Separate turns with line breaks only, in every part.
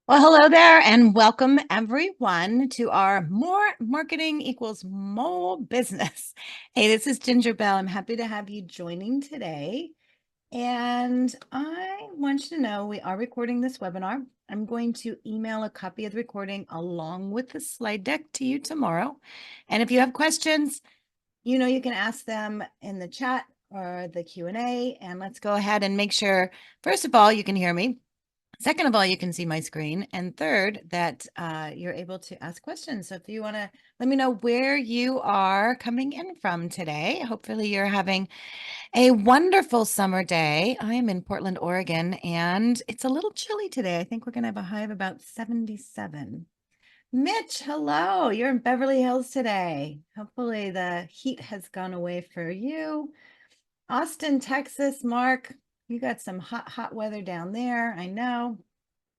Well, hello there, and welcome everyone to our More Marketing Equals More Business. Hey, this is Ginger Bell. I'm happy to have you joining today. And I want you to know we are recording this webinar. I'm going to email a copy of the recording along with the slide deck to you tomorrow. And if you have questions, you can ask them in the chat or the Q&A. And let's go ahead and make sure, first of all, you can hear me. Second of all, you can see my screen. And third, that you're able to ask questions. So if you want to let me know where you are coming in from today, hopefully you're having a wonderful summer day. I am in Portland, Oregon, and it's a little chilly today. I think we're going to have a high of about 77. Mitch, hello. You're in Beverly Hills today. Hopefully the heat has gone away for you. Austin, Texas, Mark, you got some hot weather down there. I know.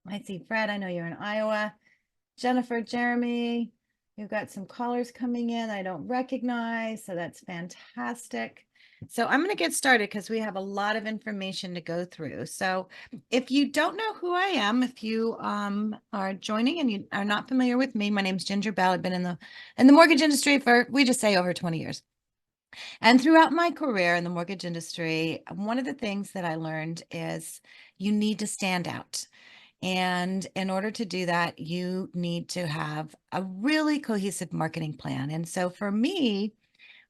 I see Fred. I know you're in Iowa. Jennifer, Jeremy, you've got some callers coming in I don't recognize. So that's fantastic. So I'm going to get started because we have a lot of information to go through. So if you don't know who I am, if you are joining and you are not familiar with me, my name's Ginger Bell. I've been in the mortgage industry for, we just say, over 20 years. And throughout my career in the mortgage industry, one of the things that I learned is you need to stand out. And in order to do that, you need to have a really cohesive marketing plan. And so for me,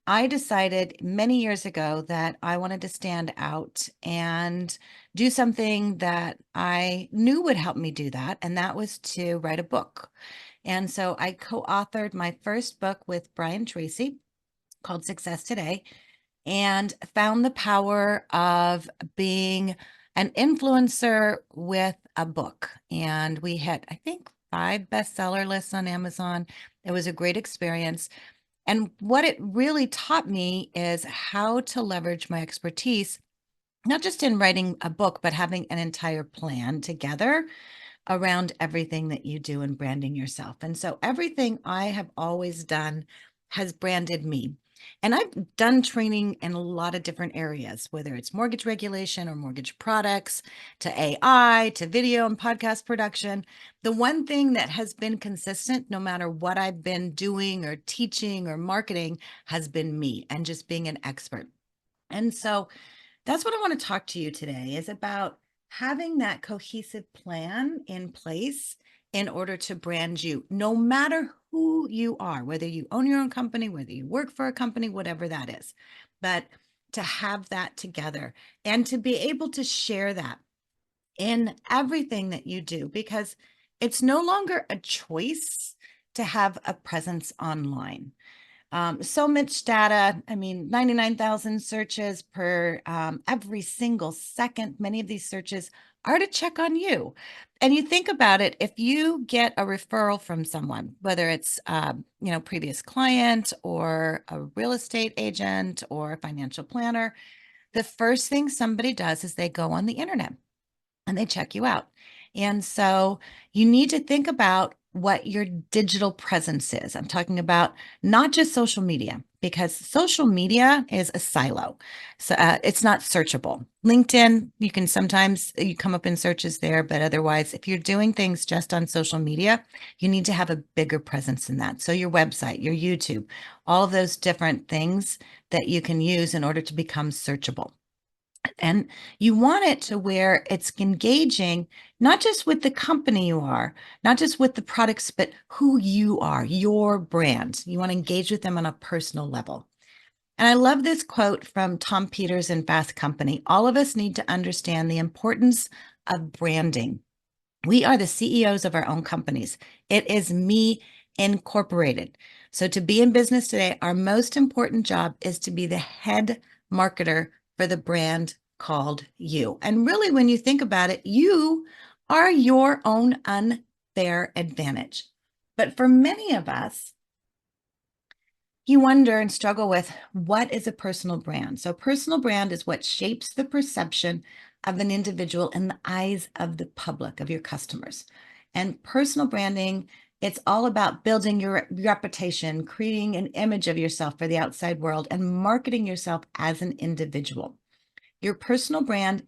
I decided many years ago that I wanted to stand out and do something that I knew would help me do that. And that was to write a book. And so I co-authored my first book with Brian Tracy called Success Today, and found the power of being an influencer with a book. And we hit, I think, 5 bestseller lists on Amazon. It was a great experience. And what it really taught me is how to leverage my expertise, not just in writing a book, but having an entire plan together around everything that you do in branding yourself. And so everything I have always done has branded me. And I've done training in a lot of different areas, whether it's mortgage regulation or mortgage products, to AI, to video and podcast production. The one thing that has been consistent, no matter what I've been doing or teaching or marketing, has been me and just being an expert. And so that's what I want to talk to you today is about having that cohesive plan in place in order to brand you, no matter who you are, whether you own your own company, whether you work for a company, whatever that is. But to have that together and to be able to share that in everything that you do, because it's no longer a choice to have a presence online. So much data. I mean, 99,000 searches per every single second. Many of these searches are to check on you. And you think about it, if you get a referral from someone, whether it's, previous client or a real estate agent or a financial planner, the first thing somebody does is they go on the internet and they check you out. And so you need to think about what your digital presence is. I'm talking about not just social media, because social media is a silo. So it's not searchable. LinkedIn, you can sometimes you come up in searches there, but otherwise, if you're doing things just on social media, you need to have a bigger presence in that. So your website, your YouTube, all of those different things that you can use in order to become searchable. And you want it to where it's engaging, not just with the company you are, not just with the products, but who you are, your brand. You want to engage with them on a personal level. And I love this quote from Tom Peters in Fast Company. All of us need to understand the importance of branding. We are the CEOs of our own companies. It is me incorporated. So to be in business today, our most important job is to be the head marketer for the brand called you. And really, when you think about it, you are your own unfair advantage. But for many of us, you wonder and struggle with what is a personal brand. So personal brand is what shapes the perception of an individual in the eyes of the public, of your customers. And personal branding, it's all about building your reputation, creating an image of yourself for the outside world, and marketing yourself as an individual. Your personal brand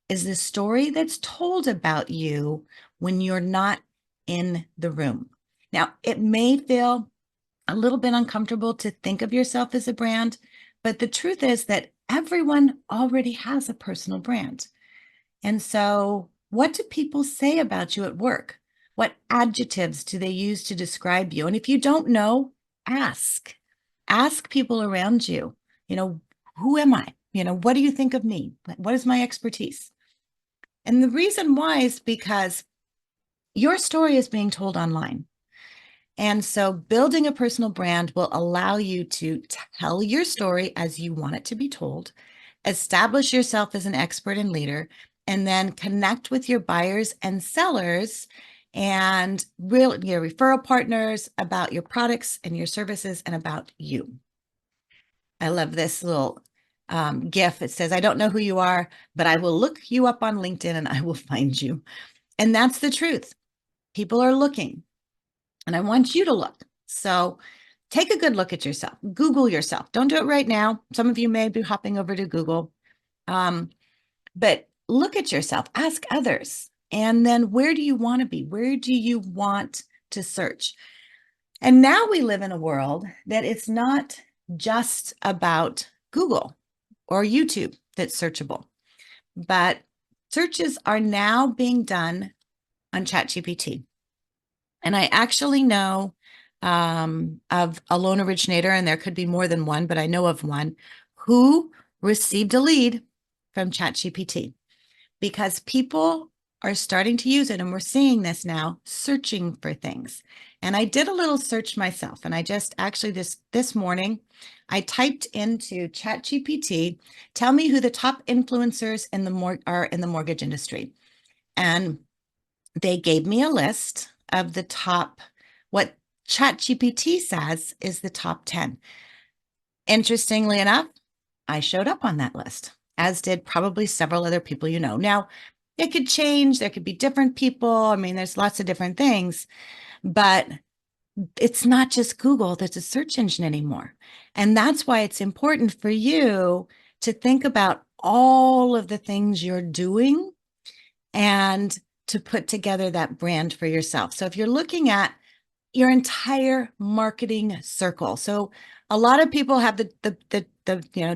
is the story that's told about you when you're not in the room. Now, it may feel a little bit uncomfortable to think of yourself as a brand, but the truth is that everyone already has a personal brand. And so, what do people say about you at work? What adjectives do they use to describe you? And if you don't know, ask. Ask people around you, who am I? What do you think of me? What is my expertise? And the reason why is because your story is being told online. And so building a personal brand will allow you to tell your story as you want it to be told, establish yourself as an expert and leader, and then connect with your buyers and sellers and your referral partners about your products and your services and about you. I love this little GIF. It says, I don't know who you are, but I will look you up on LinkedIn and I will find you. And that's the truth. People are looking. And I want you to look. So take a good look at yourself. Google yourself. Don't do it right now. Some of you may be hopping over to Google. But look at yourself. Ask others. And then where do you want to be? Where do you want to search? And now we live in a world that it's not just about Google or YouTube that's searchable, but searches are now being done on ChatGPT. And I actually know of a loan originator, and there could be more than one, but I know of one who received a lead from ChatGPT because people are starting to use it. And we're seeing this now, searching for things. And I did a little search myself. And I just actually this morning, I typed into ChatGPT, tell me who the top influencers are in the mortgage industry. And they gave me a list of the top, what ChatGPT says is the top 10. Interestingly enough, I showed up on that list, as did probably several other people you know. Now, it could change. There could be different people. I mean, there's lots of different things, but it's not just Google that's a search engine anymore. And that's why it's important for you to think about all of the things you're doing and to put together that brand for yourself. So if you're looking at your entire marketing circle, so a lot of people have the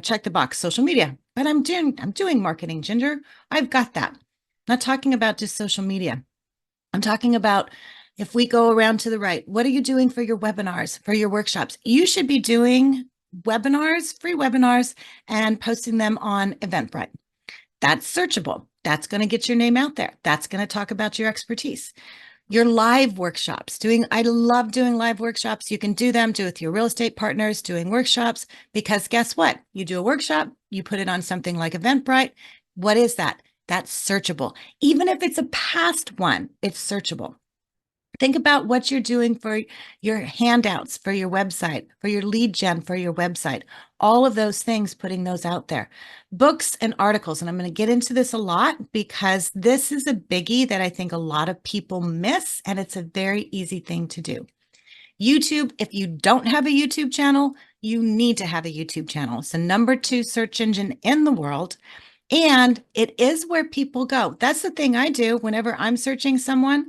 check the box social media, but I'm doing marketing, Ginger. I've got that. I'm not talking about just social media. I'm talking about if we go around to the right, what are you doing for your webinars, for your workshops? You should be doing webinars, free webinars, and posting them on Eventbrite. That's searchable. That's going to get your name out there. That's going to talk about your expertise. Your live workshops, I love doing live workshops. You can do with your real estate partners, doing workshops, because guess what? You do a workshop, you put it on something like Eventbrite. What is that? That's searchable. Even if it's a past one, it's searchable. Think about what you're doing for your handouts, for your website, for your lead gen, for your website, all of those things, putting those out there. Books and articles. And I'm going to get into this a lot because this is a biggie that I think a lot of people miss. And it's a very easy thing to do. YouTube, if you don't have a YouTube channel, you need to have a YouTube channel. It's the number 2 search engine in the world. And it is where people go. That's the thing I do whenever I'm searching someone.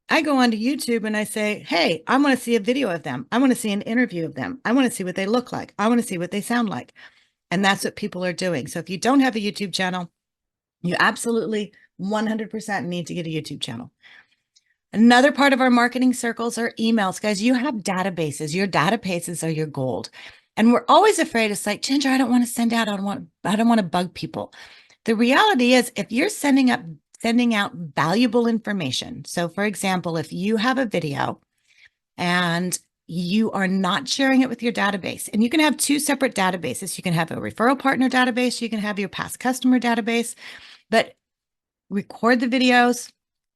I go onto YouTube and I say, hey, I want to see a video of them. I want to see an interview of them. I want to see what they look like. I want to see what they sound like. And that's what people are doing. So if you don't have a YouTube channel, you absolutely 100% need to get a YouTube channel. Another part of our marketing circles are emails. Guys, you have databases. Your databases are your gold. And we're always afraid. It's like, Ginger, I don't want to send out. I don't want to bug people. The reality is if you're sending out valuable information. So for example, if you have a video and you are not sharing it with your database, and you can have 2 separate databases. You can have a referral partner database. You can have your past customer database, but record the videos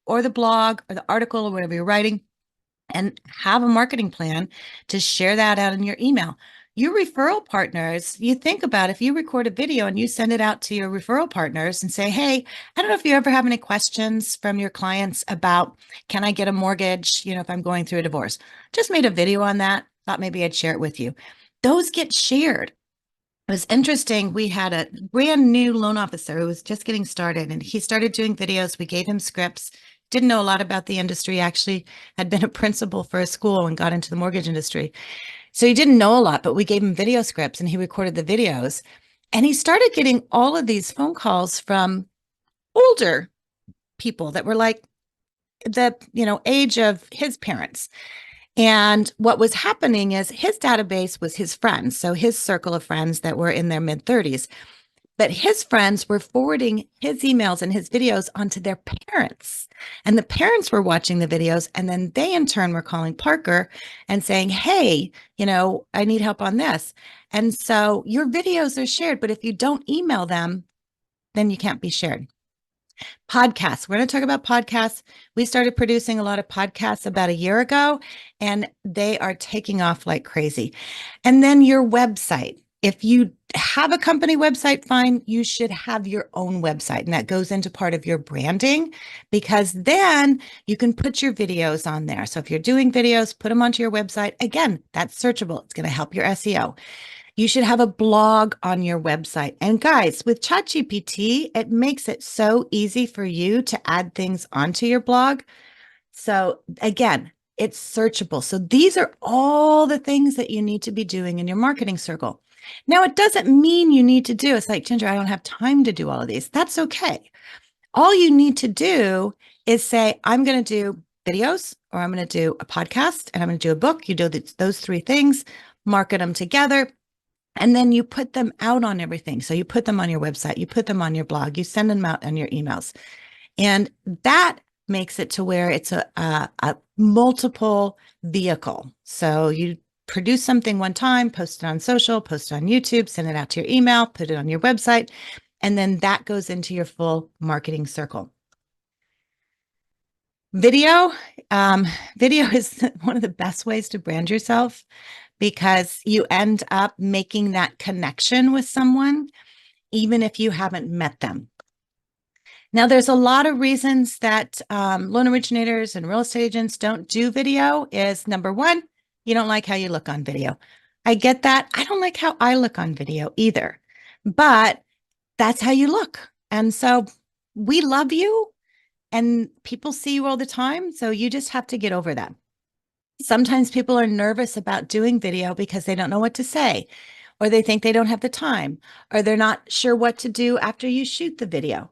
or the blog or the article or whatever you're writing and have a marketing plan to share that out in your email. Your referral partners, you think about if you record a video and you send it out to your referral partners and say, hey, I don't know if you ever have any questions from your clients about, can I get a mortgage, if I'm going through a divorce? Just made a video on that. Thought maybe I'd share it with you. Those get shared. It was interesting. We had a brand new loan officer who was just getting started and he started doing videos. We gave him scripts didn't know a lot about the industry, actually had been a principal for a school and got into the mortgage industry. So he didn't know a lot, but we gave him video scripts and he recorded the videos. And he started getting all of these phone calls from older people that were like the, age of his parents. And what was happening is his database was his friends. So his circle of friends that were in their mid 30s. But his friends were forwarding his emails and his videos onto their parents. And the parents were watching the videos. And then they, in turn, were calling Parker and saying, hey, I need help on this. And so your videos are shared, but if you don't email them, then you can't be shared. Podcasts. We're going to talk about podcasts. We started producing a lot of podcasts about a year ago, and they are taking off like crazy. And then your website. If you have a company website, fine, you should have your own website. And that goes into part of your branding, because then you can put your videos on there. So if you're doing videos, put them onto your website. Again, that's searchable. It's going to help your SEO. You should have a blog on your website. And guys, with ChatGPT, it makes it so easy for you to add things onto your blog. So again, it's searchable. So these are all the things that you need to be doing in your marketing circle. Now, it doesn't mean you need to do, it's like, Ginger, I don't have time to do all of these. That's okay. All you need to do is say, I'm going to do videos, or I'm going to do a podcast, and I'm going to do a book. You do those three things, market them together. And then you put them out on everything. So you put them on your website, you put them on your blog, you send them out on your emails. And that makes it to where it's a multiple vehicle. So you produce something one time, post it on social, post it on YouTube, send it out to your email, put it on your website, and then that goes into your full marketing circle. Video, video is one of the best ways to brand yourself, because you end up making that connection with someone, even if you haven't met them. Now, there's a lot of reasons that loan originators and real estate agents don't do video. Is number one, you don't like how you look on video. I get that. I don't like how I look on video either, but that's how you look. And so we love you and people see you all the time. So you just have to get over that. Sometimes people are nervous about doing video because they don't know what to say, or they think they don't have the time, or they're not sure what to do after you shoot the video.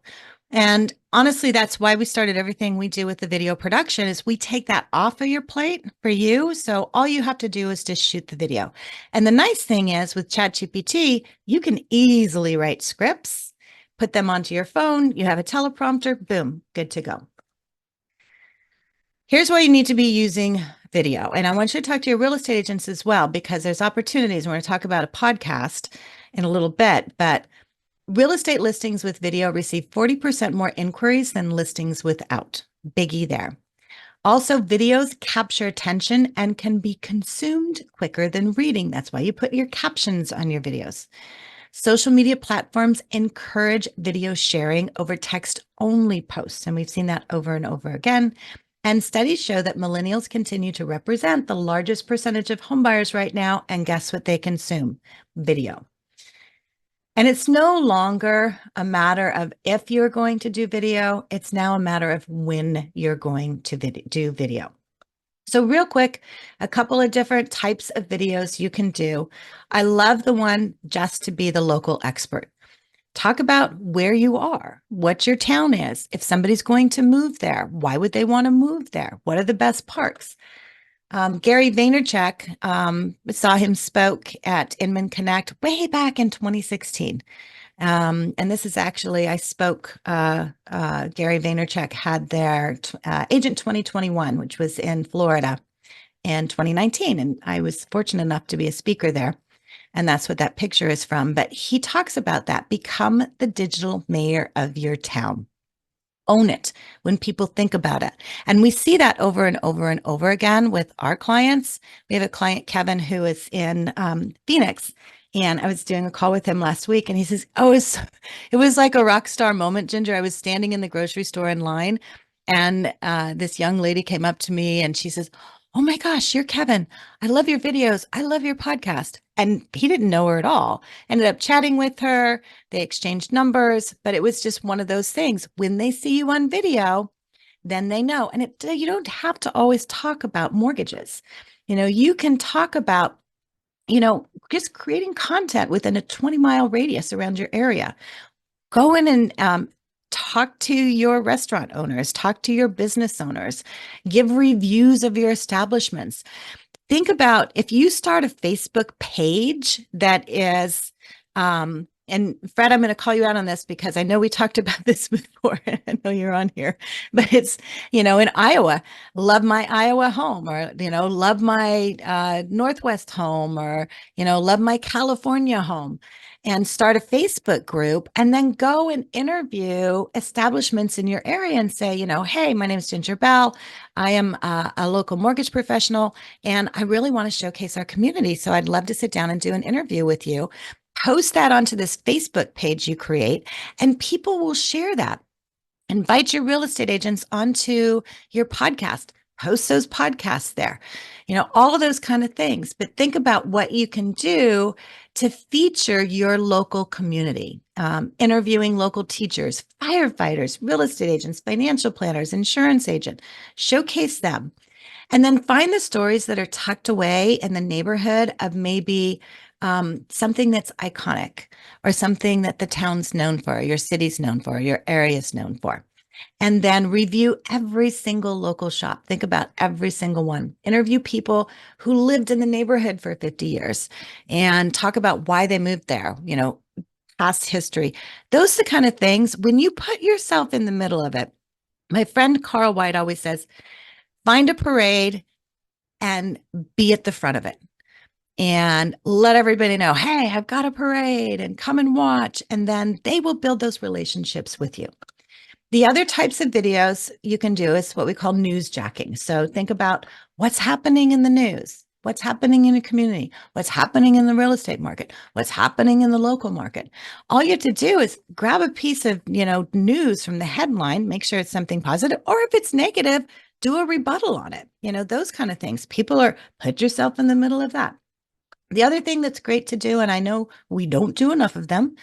And honestly, that's why we started everything we do with the video production, is we take that off of your plate for you. So all you have to do is just shoot the video. And the nice thing is with ChatGPT, you can easily write scripts, put them onto your phone. You have a teleprompter, boom, good to go. Here's why you need to be using video. And I want you to talk to your real estate agents as well, because there's opportunities. We're going to talk about a podcast in a little bit, but real estate listings with video receive 40% more inquiries than listings without. Biggie there. Also, videos capture attention and can be consumed quicker than reading. That's why you put your captions on your videos. Social media platforms encourage video sharing over text-only posts, and we've seen that over and over again. And studies show that millennials continue to represent the largest percentage of homebuyers right now. And guess what they consume? Video. And it's no longer a matter of if you're going to do video. It's now a matter of when you're going to do video. So real quick, a couple of different types of videos you can do. I love the one just to be the local expert. Talk about where you are, what your town is. If somebody's going to move there, why would they want to move there? What are the best parks? Gary Vaynerchuk, saw him spoke at Inman Connect way back in 2016. And this is actually, I spoke, Gary Vaynerchuk had their Agent 2021, which was in Florida in 2019. And I was fortunate enough to be a speaker there. And that's what that picture is from. But he talks about that. Become the digital mayor of your town. Own it when people think about it. And we see that over and over and over again with our clients. We have a client, Kevin, who is in Phoenix. And I was doing a call with him last week. And he says, oh, it was like a rock star moment, Ginger. I was standing in the grocery store in line. And this young lady came up to me and she says, oh my gosh, you're Kevin. I love your videos. I love your podcast. And he didn't know her at all. Ended up chatting with her. They exchanged numbers, but it was just one of those things. When they see you on video, then they know. And you don't have to always talk about mortgages. You can talk about, just creating content within a 20-mile radius around your area. Go in and talk to your restaurant owners, talk to your business owners, give reviews of your establishments. Think about if you start a Facebook page that is, and Fred, I'm going to call you out on this because I know we talked about this before. I know you're on here, but it's, in Iowa, love my Iowa home, or, love my Northwest home, or, love my California home, and start a Facebook group, and then go and interview establishments in your area and say, hey, my name is Ginger Bell. I am a local mortgage professional, and I really want to showcase our community. So I'd love to sit down and do an interview with you. Post that onto this Facebook page you create, and people will share that. Invite your real estate agents onto your podcast. Post those podcasts there, all of those kind of things. But think about what you can do to feature your local community, interviewing local teachers, firefighters, real estate agents, financial planners, insurance agent. Showcase them. And then find the stories that are tucked away in the neighborhood of maybe something that's iconic, or something that the town's known for, your city's known for, your area's known for. And then review every single local shop. Think about every single one. Interview people who lived in the neighborhood for 50 years and talk about why they moved there, past history. Those are the kind of things, when you put yourself in the middle of it. My friend Carl White always says, find a parade and be at the front of it. And let everybody know, hey, I've got a parade, and come and watch. And then they will build those relationships with you. The other types of videos you can do is what we call newsjacking. So think about what's happening in the news, what's happening in a community, what's happening in the real estate market, what's happening in the local market. All you have to do is grab a piece of, news from the headline, make sure it's something positive, or if it's negative, do a rebuttal on it. Those kind of things. Put yourself in the middle of that. The other thing that's great to do, and I know we don't do enough of them,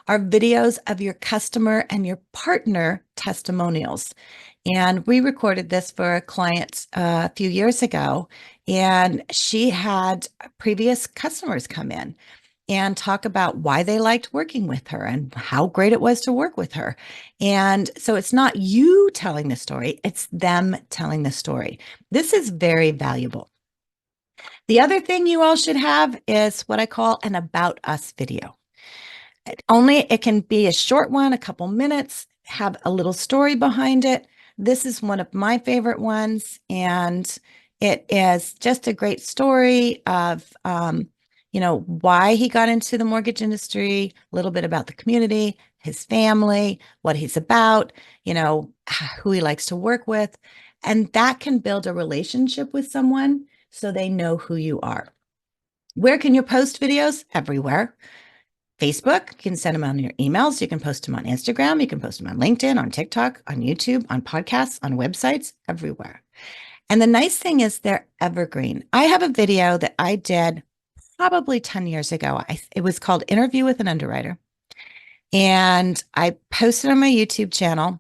are videos of your customer and your partner testimonials. And we recorded this for a client a few years ago, and she had previous customers come in and talk about why they liked working with her and how great it was to work with her. And so it's not you telling the story, it's them telling the story. This is very valuable. The other thing you all should have is what I call an about us video. It can be a short one, a couple minutes, have a little story behind it. This is one of my favorite ones, and it is just a great story of, why he got into the mortgage industry, a little bit about the community, his family, what he's about, who he likes to work with. And that can build a relationship with someone so they know who you are. Where can you post videos? Everywhere. Facebook, you can send them on your emails. You can post them on Instagram. You can post them on LinkedIn, on TikTok, on YouTube, on podcasts, on websites, everywhere. And the nice thing is they're evergreen. I have a video that I did probably 10 years ago. It was called Interview with an Underwriter. And I posted on my YouTube channel.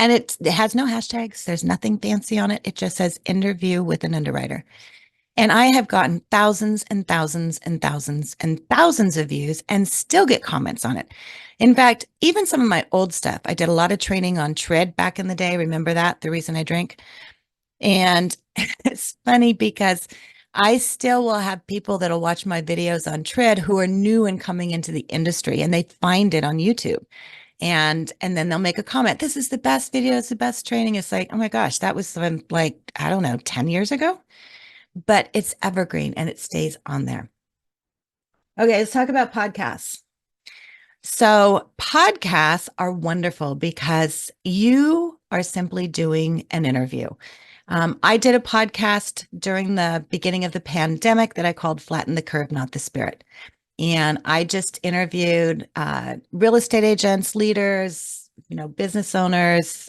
And it has no hashtags. There's nothing fancy on it. It just says Interview with an Underwriter. And I have gotten thousands and thousands and thousands and thousands of views and still get comments on it. In fact, even some of my old stuff, I did a lot of training on TRID back in the day. Remember that? The reason I drink. And it's funny because I still will have people that'll watch my videos on TRID who are new and coming into the industry, and they find it on YouTube. And then they'll make a comment. This is the best video. It's the best training. It's like, oh my gosh, that was like, I don't know, 10 years ago. But it's evergreen and it stays on there. Okay, let's talk about podcasts. So podcasts are wonderful because you are simply doing an interview. I did a podcast during the beginning of the pandemic that I called Flatten the Curve, Not the Spirit. And I just interviewed real estate agents, leaders, business owners,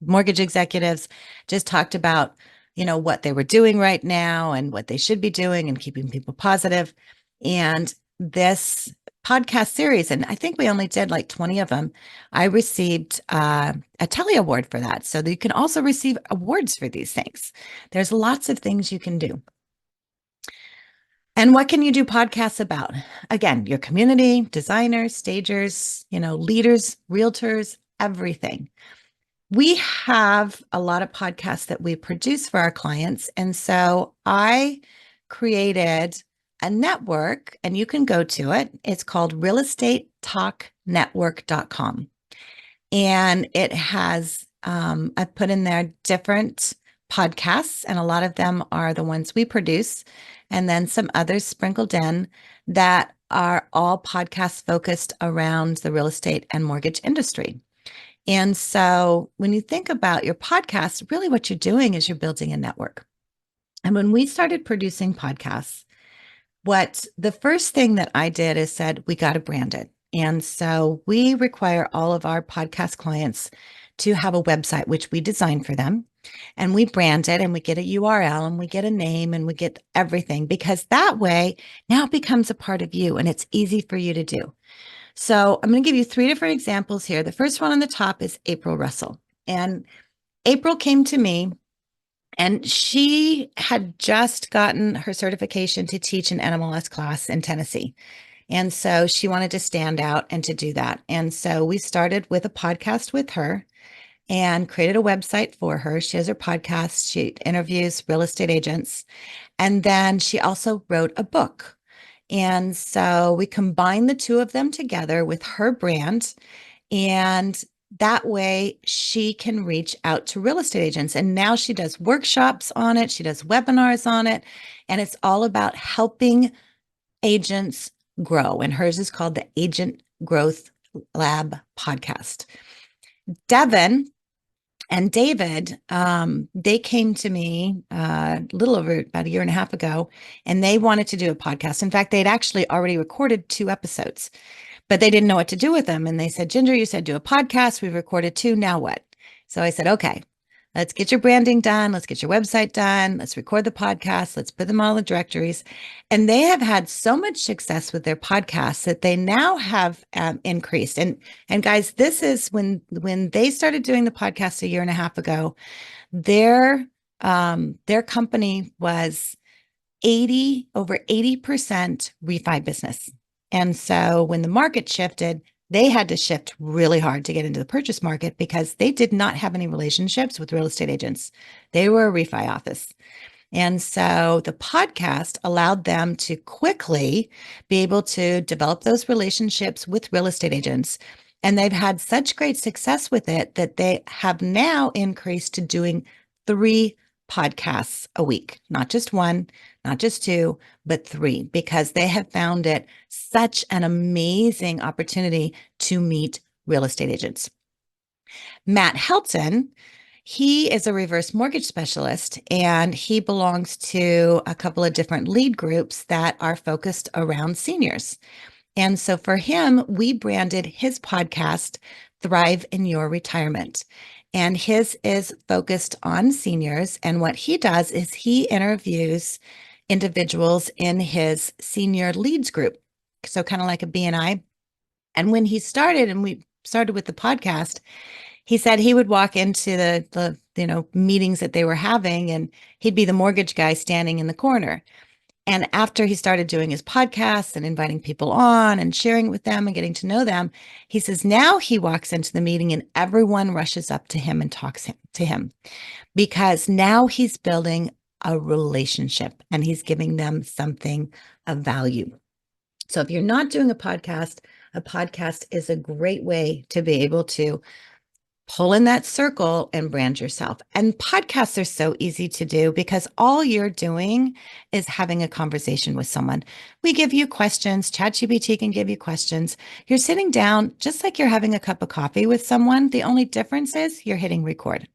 mortgage executives, just talked about what they were doing right now and what they should be doing and keeping people positive. And this podcast series, and I think we only did like 20 of them, I received a Telly Award for that. So that you can also receive awards for these things. There's lots of things you can do. And what can you do podcasts about? Again, your community, designers, stagers, leaders, realtors, everything. We have a lot of podcasts that we produce for our clients. And so I created a network, and you can go to it. It's called realestatetalknetwork.com. And it has, I put in there different podcasts, and a lot of them are the ones we produce, and then some others sprinkled in that are all podcasts focused around the real estate and mortgage industry. And so when you think about your podcast, really what you're doing is you're building a network. And when we started producing podcasts, what the first thing that I did is said, we got to brand it. And so we require all of our podcast clients to have a website, which we design for them. And we brand it, and we get a URL, and we get a name, and we get everything, because that way now it becomes a part of you and it's easy for you to do. So I'm going to give you 3 different examples here. The first one on the top is April Russell. And April came to me, and she had just gotten her certification to teach an NMLS class in Tennessee. And so she wanted to stand out and to do that. And so we started with a podcast with her and created a website for her. She has her podcast. She interviews real estate agents. And then she also wrote a book. And so we combined the two of them together with her brand. And that way she can reach out to real estate agents. And now she does workshops on it. She does webinars on it. And it's all about helping agents grow. And hers is called the Agent Growth Lab podcast. Devin and David, they came to me a little over about a year and a half ago, and they wanted to do a podcast. In fact, they'd actually already recorded 2 episodes, but they didn't know what to do with them. And they said, Ginger, you said do a podcast. We've recorded 2. Now what? So I said, okay, let's get your branding done. Let's get your website done. Let's record the podcast. Let's put them all in the directories. And they have had so much success with their podcasts that they now have increased. And guys, this is when they started doing the podcast a year and a half ago, their company was over 80% refi business. And so when the market shifted, they had to shift really hard to get into the purchase market because they did not have any relationships with real estate agents. They were a refi office. And so the podcast allowed them to quickly be able to develop those relationships with real estate agents. And they've had such great success with it that they have now increased to doing 3 podcasts a week, not just 1, not just 2, but 3, because they have found it such an amazing opportunity to meet real estate agents. Matt Helton, he is a reverse mortgage specialist, and he belongs to a couple of different lead groups that are focused around seniors. And so for him, we branded his podcast, Thrive in Your Retirement. And his is focused on seniors. And what he does is he interviews individuals in his senior leads group. So kind of like a BNI. And when he started, and we started with the podcast, he said he would walk into the meetings that they were having, and he'd be the mortgage guy standing in the corner. And after he started doing his podcast and inviting people on and sharing with them and getting to know them, he says now he walks into the meeting and everyone rushes up to him and talks to him, because now he's building a relationship and he's giving them something of value. So if you're not doing a podcast is a great way to be able to pull in that circle and brand yourself. And podcasts are so easy to do because all you're doing is having a conversation with someone. We give you questions. ChatGPT can give you questions. You're sitting down just like you're having a cup of coffee with someone. The only difference is you're hitting record.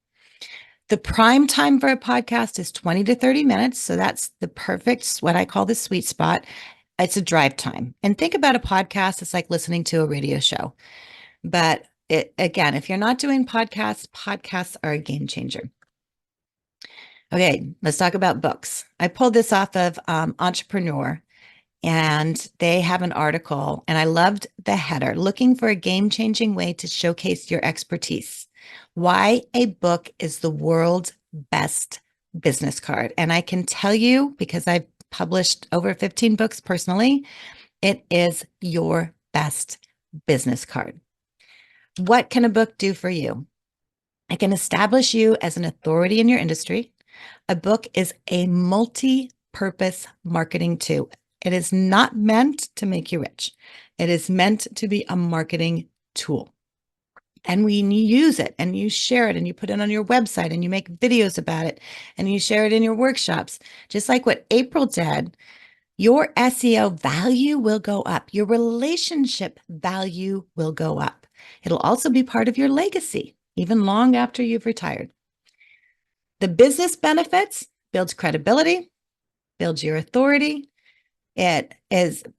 The prime time for a podcast is 20 to 30 minutes. So that's the perfect, what I call the sweet spot. It's a drive time. And think about a podcast. It's like listening to a radio show. But again, if you're not doing podcasts are a game changer. Okay, let's talk about books. I pulled this off of Entrepreneur, and they have an article, and I loved the header, looking for a game-changing way to showcase your expertise. Why a book is the world's best business card. And I can tell you, because I've published over 15 books personally, it is your best business card. What can a book do for you? It can establish you as an authority in your industry. A book is a multi-purpose marketing tool. It is not meant to make you rich. It is meant to be a marketing tool. And when you use it and you share it and you put it on your website and you make videos about it and you share it in your workshops, just like what April did, your SEO value will go up. Your relationship value will go up. It'll also be part of your legacy, even long after you've retired. The business benefits builds credibility, builds your authority. It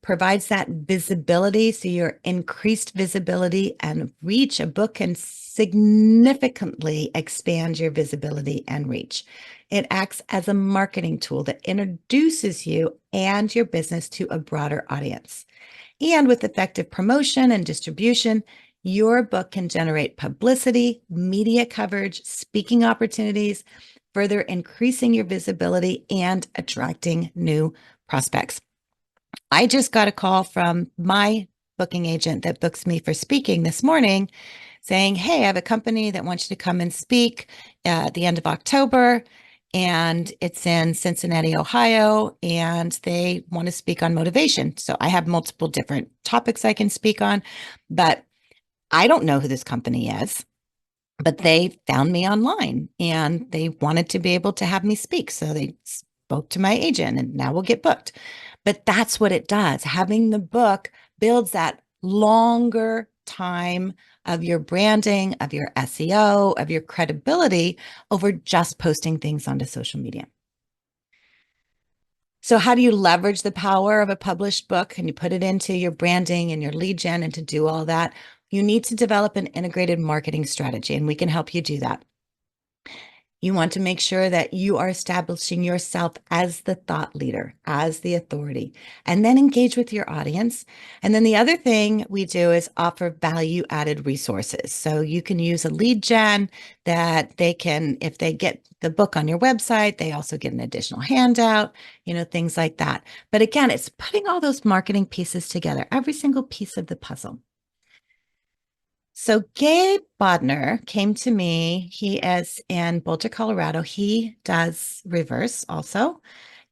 provides that visibility. So your increased visibility and reach, a book can significantly expand your visibility and reach. It acts as a marketing tool that introduces you and your business to a broader audience. And with effective promotion and distribution, your book can generate publicity, media coverage, speaking opportunities, further increasing your visibility and attracting new prospects. I just got a call from my booking agent that books me for speaking this morning saying, hey, I have a company that wants you to come and speak at the end of October, and it's in Cincinnati, Ohio, and they want to speak on motivation. So I have multiple different topics I can speak on, but I don't know who this company is. But they found me online and they wanted to be able to have me speak. So they spoke to my agent and now we'll get booked. But that's what it does. Having the book builds that longer time of your branding, of your SEO, of your credibility over just posting things onto social media. So how do you leverage the power of a published book and you put it into your branding and your lead gen, and to do all that? You need to develop an integrated marketing strategy, and we can help you do that. You want to make sure that you are establishing yourself as the thought leader, as the authority, and then engage with your audience. And then the other thing we do is offer value added resources. So you can use a lead gen that they can, if they get the book on your website, they also get an additional handout, things like that. But again, it's putting all those marketing pieces together, every single piece of the puzzle. So Gabe Bodner came to me. He is in Boulder, Colorado. He does reverse also.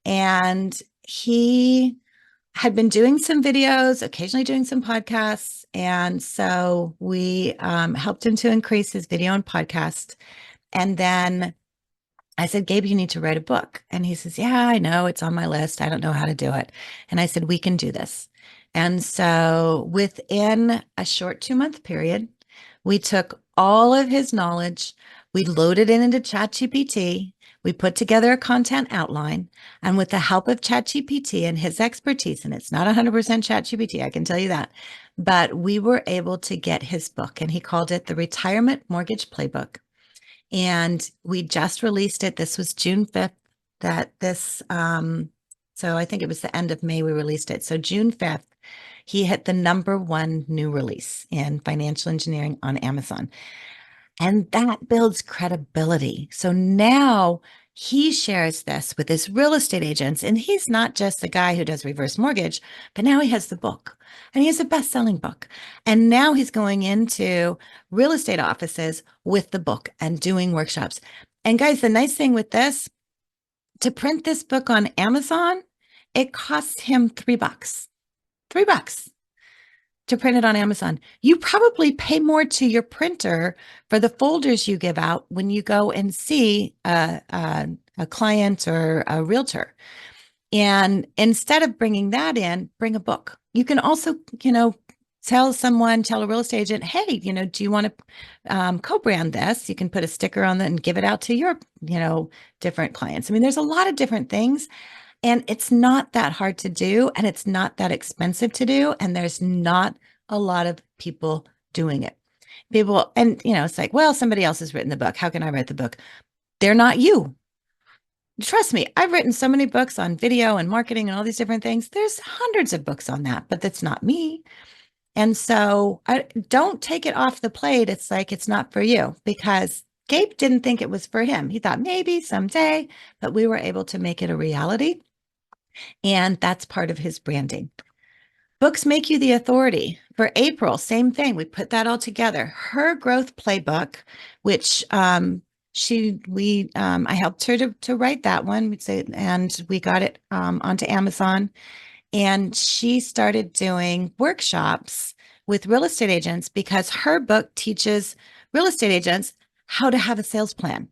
And he had been doing some videos, occasionally doing some podcasts. And so we helped him to increase his video and podcast. And then I said, Gabe, you need to write a book. And he says, yeah, I know, it's on my list. I don't know how to do it. And I said, we can do this. And so within a short 2-month period, we took all of his knowledge, we loaded it into ChatGPT, we put together a content outline, and with the help of ChatGPT and his expertise, and it's not 100% ChatGPT, I can tell you that, but we were able to get his book, and he called it the Retirement Mortgage Playbook. And we just released it. This was June 5th so I think it was the end of May we released it. So June 5th, he hit the #1 new release in financial engineering on Amazon. And that builds credibility. So now he shares this with his real estate agents. And he's not just the guy who does reverse mortgage, but now he has the book, and he has a best-selling book. And now he's going into real estate offices with the book and doing workshops. And guys, the nice thing with this, to print this book on Amazon, it costs him $3. $3 to print it on Amazon. You probably pay more to your printer for the folders you give out when you go and see a client or a realtor. And instead of bringing that in, bring a book. You can also, tell a real estate agent, hey, do you want to co-brand this? You can put a sticker on it and give it out to your, different clients. I mean, there's a lot of different things. And it's not that hard to do, and it's not that expensive to do. And there's not a lot of people doing it. And it's like, well, somebody else has written the book. How can I write the book? They're not you. trust me, I've written so many books on video and marketing and all these different things. There's hundreds of books on that, but that's not me. And so I don't take it off the plate. It's like it's not for you because Gabe didn't think it was for him. He thought maybe someday, but we were able to make it a reality. And that's part of his branding. Books make you the authority. For April, same thing. We put that all together. Her growth playbook, which I helped her to write that one, and we got it onto Amazon. And she started doing workshops with real estate agents because her book teaches real estate agents how to have a sales plan,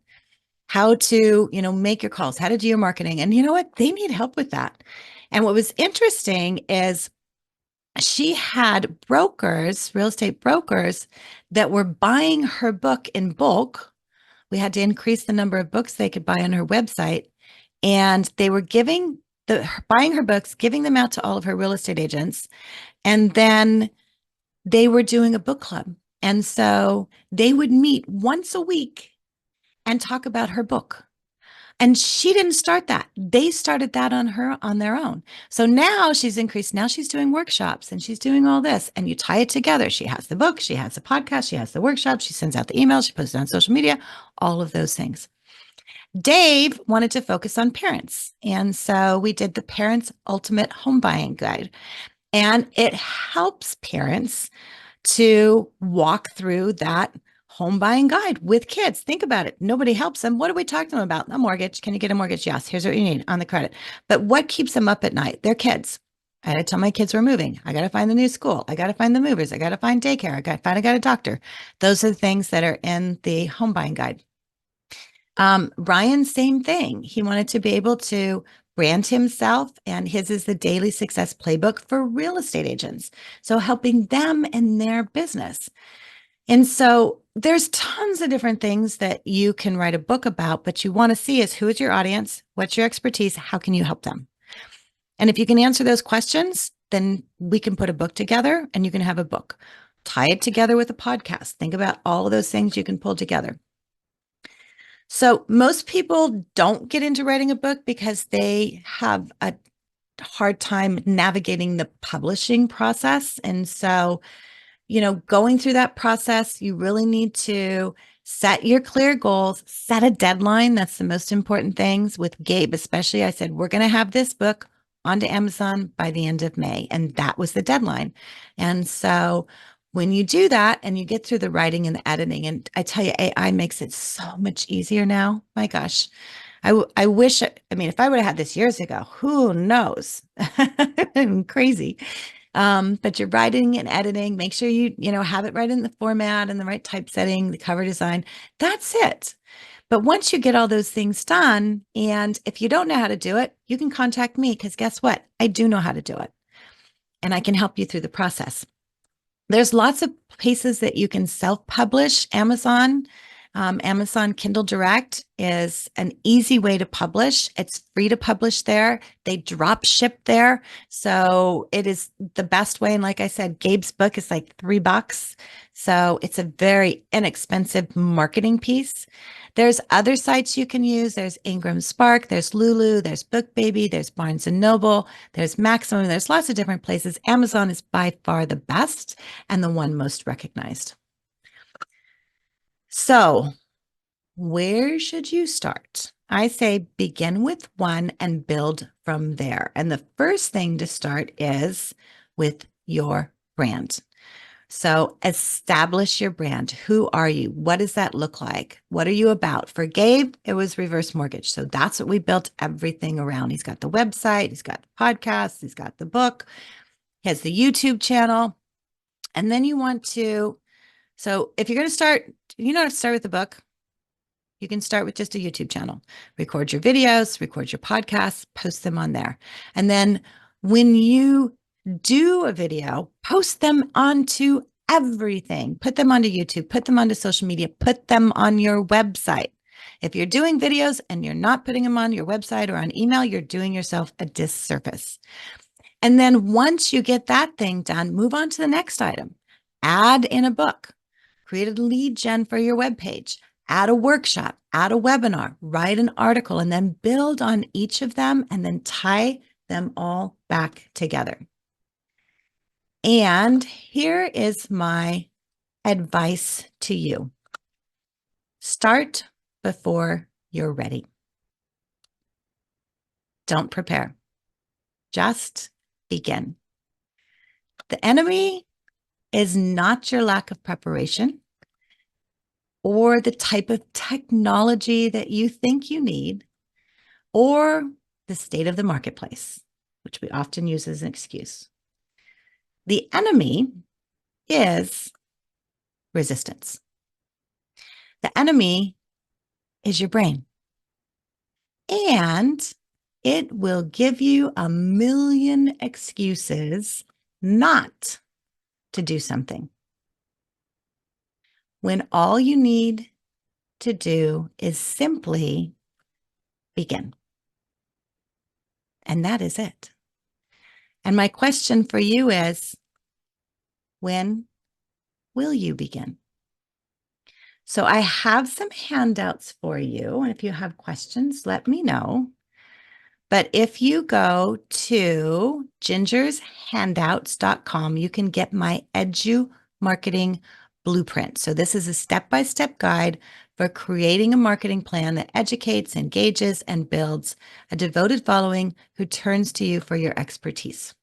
how to, make your calls, how to do your marketing. And you know what? They need help with that. And what was interesting is she had brokers, real estate brokers, that were buying her book in bulk. We had to increase the number of books they could buy on her website. And they were buying her books, giving them out to all of her real estate agents. And then they were doing a book club. And so they would meet once a week and talk about her book. And she didn't start that. They started that on their own. So now she's increased. Now she's doing workshops and she's doing all this. And you tie it together. She has the book, she has the podcast, she has the workshop, she sends out the emails, she posts it on social media, all of those things. Dave wanted to focus on parents. And so we did the Parents Ultimate Home Buying Guide. And it helps parents to walk through that home buying guide with kids. Think about it. Nobody helps them. What do we talk to them about? A mortgage. Can you get a mortgage? Yes. Here's what you need on the credit. But what keeps them up at night? Their kids. I had to tell my kids we're moving. I got to find the new school. I got to find the movers. I got to find daycare. I got a doctor. Those are the things that are in the home buying guide. Ryan, same thing. He wanted to be able to brand himself, and his is the Daily Success Playbook for real estate agents. So helping them in their business. And so there's tons of different things that you can write a book about, but you want to see is who is your audience? What's your expertise? How can you help them? And if you can answer those questions, then we can put a book together and you can have a book. Tie it together with a podcast. Think about all of those things you can pull together. So most people don't get into writing a book because they have a hard time navigating the publishing process. And so, going through that process, you really need to set your clear goals, set a deadline. That's the most important things. With Gabe, especially, I said, we're going to have this book onto Amazon by the end of May. And that was the deadline. And so when you do that and you get through the writing and the editing, and I tell you, AI makes it so much easier now. My gosh, I wish, if I would have had this years ago, who knows? Crazy. But you're writing and editing, make sure you have it right in the format and the right typesetting, the cover design. That's it. But once you get all those things done, and if you don't know how to do it, you can contact me because guess what? I do know how to do it. And I can help you through the process. There's lots of places that you can self-publish. Amazon Kindle Direct is an easy way to publish. It's free to publish there. They drop ship there. So it is the best way. And like I said, Gabe's book is like $3. So it's a very inexpensive marketing piece. There's other sites you can use. There's Ingram Spark, there's Lulu, there's BookBaby, there's Barnes & Noble, there's Maximum. There's lots of different places. Amazon is by far the best and the one most recognized. So where should you start? I say begin with one and build from there. And the first thing to start is with your brand. So establish your brand. Who are you? What does that look like? What are you about? For Gabe, it was reverse mortgage. So that's what we built everything around. He's got the website, he's got the podcast, he's got the book, he has the YouTube channel. And then you want to, so if you're going to start, you know how to start with the book. You can start with just a YouTube channel, record your videos, record your podcasts, post them on there. And then when you do a video, post them onto everything, put them onto YouTube, put them onto social media, put them on your website. If you're doing videos and you're not putting them on your website or on email, you're doing yourself a disservice. And then once you get that thing done, move on to the next item. Add in a book, create a lead gen for your webpage, add a workshop, add a webinar, write an article, and then build on each of them and then tie them all back together. And here is my advice to you. Start before you're ready. Don't prepare. Just begin. The enemy is not your lack of preparation or the type of technology that you think you need or the state of the marketplace, which we often use as an excuse. The enemy is resistance. The enemy is your brain. And it will give you a million excuses not to do something, when all you need to do is simply begin. And that is it. And my question for you is, when will you begin? So I have some handouts for you. And if you have questions, let me know. But if you go to gingershandouts.com, you can get my Edumarketing blueprint. So this is a step-by-step guide for creating a marketing plan that educates, engages, and builds a devoted following who turns to you for your expertise.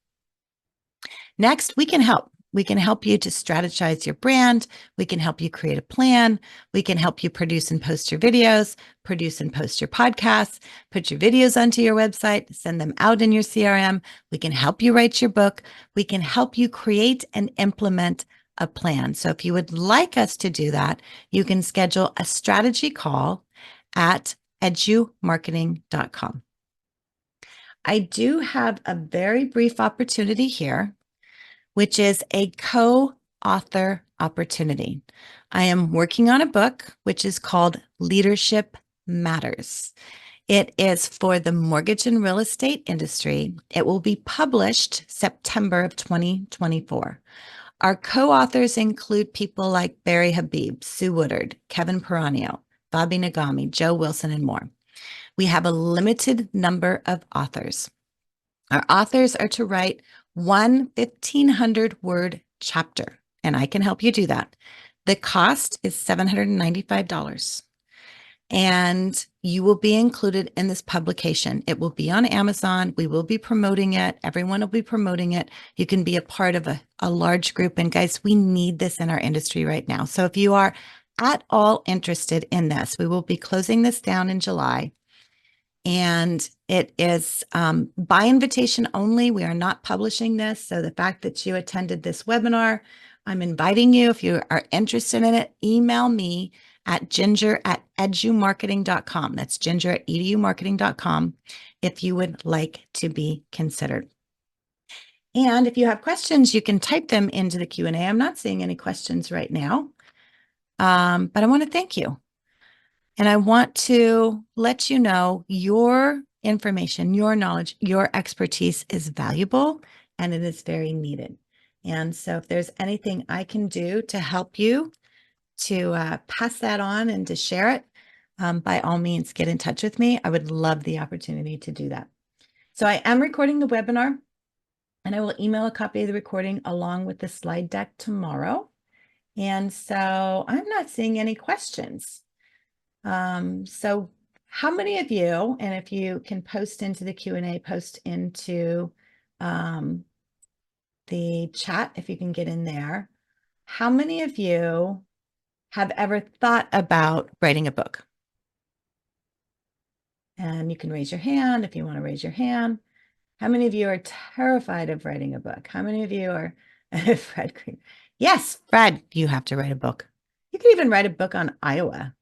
Next, we can help. We can help you to strategize your brand. We can help you create a plan. We can help you produce and post your videos, produce and post your podcasts, put your videos onto your website, send them out in your CRM. We can help you write your book. We can help you create and implement a plan. So if you would like us to do that, you can schedule a strategy call at edumarketing.com. I do have a very brief opportunity here, which is a co-author opportunity. I am working on a book, which is called Leadership Matters. It is for the mortgage and real estate industry. It will be published September of 2024. Our co-authors include people like Barry Habib, Sue Woodard, Kevin Peranio, Bobby Nagami, Joe Wilson, and more. We have a limited number of authors. Our authors are to write one 1,500-word chapter, and I can help you do that. The cost is $795, and you will be included in this publication. It will be on Amazon. We will be promoting it. Everyone will be promoting it. You can be a part of a large group, and guys, we need this in our industry right now. So if you are at all interested in this, we will be closing this down in July. And it is by invitation only. We are not publishing this. So the fact that you attended this webinar, I'm inviting you. If you are interested in it, email me at ginger@edumarketing.com. That's ginger@edumarketing.com if you would like to be considered. And if you have questions, you can type them into the Q&A. I'm not seeing any questions right now, but I want to thank you. And I want to let you know your information, your knowledge, your expertise is valuable and it is very needed. And so if there's anything I can do to help you to pass that on and to share it, by all means, get in touch with me. I would love the opportunity to do that. So I am recording the webinar, and I will email a copy of the recording along with the slide deck tomorrow. And so I'm not seeing any questions. So how many of you, and if you can post into the Q&A, post into the chat, if you can get in there, how many of you have ever thought about writing a book? And you can raise your hand if you want to raise your hand. How many of you are terrified of writing a book? How many of you are Fred Green? Yes, Fred, you have to write a book. You could even write a book on Iowa.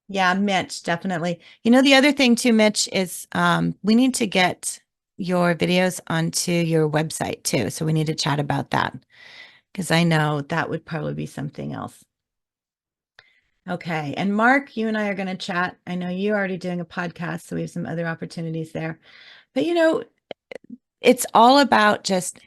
Yeah, Mitch, definitely. You know, the other thing too, Mitch, is we need to get your videos onto your website too. So we need to chat about that, because I know that would probably be something else. Okay. And Mark, you and I are going to chat. I know you're already doing a podcast, so we have some other opportunities there. But, you know, it's all about just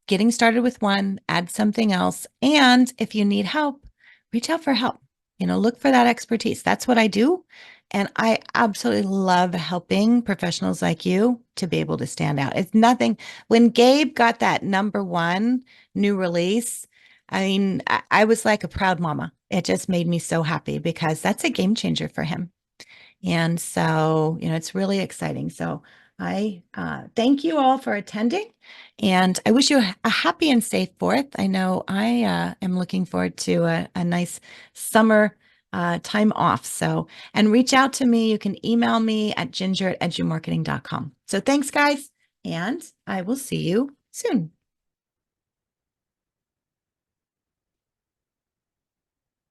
getting started with one, add something else. And if you need help, reach out for help. Look for that expertise. That's what I do. And I absolutely love helping professionals like you to be able to stand out. It's nothing. When Gabe got that #1 new release, I mean, I was like a proud mama. It just made me so happy because that's a game changer for him. And so, it's really exciting. So I thank you all for attending, and I wish you a happy and safe 4th. I know I am looking forward to a nice summer time off. So, and reach out to me. You can email me at ginger@edumarketing.com. So thanks, guys, and I will see you soon.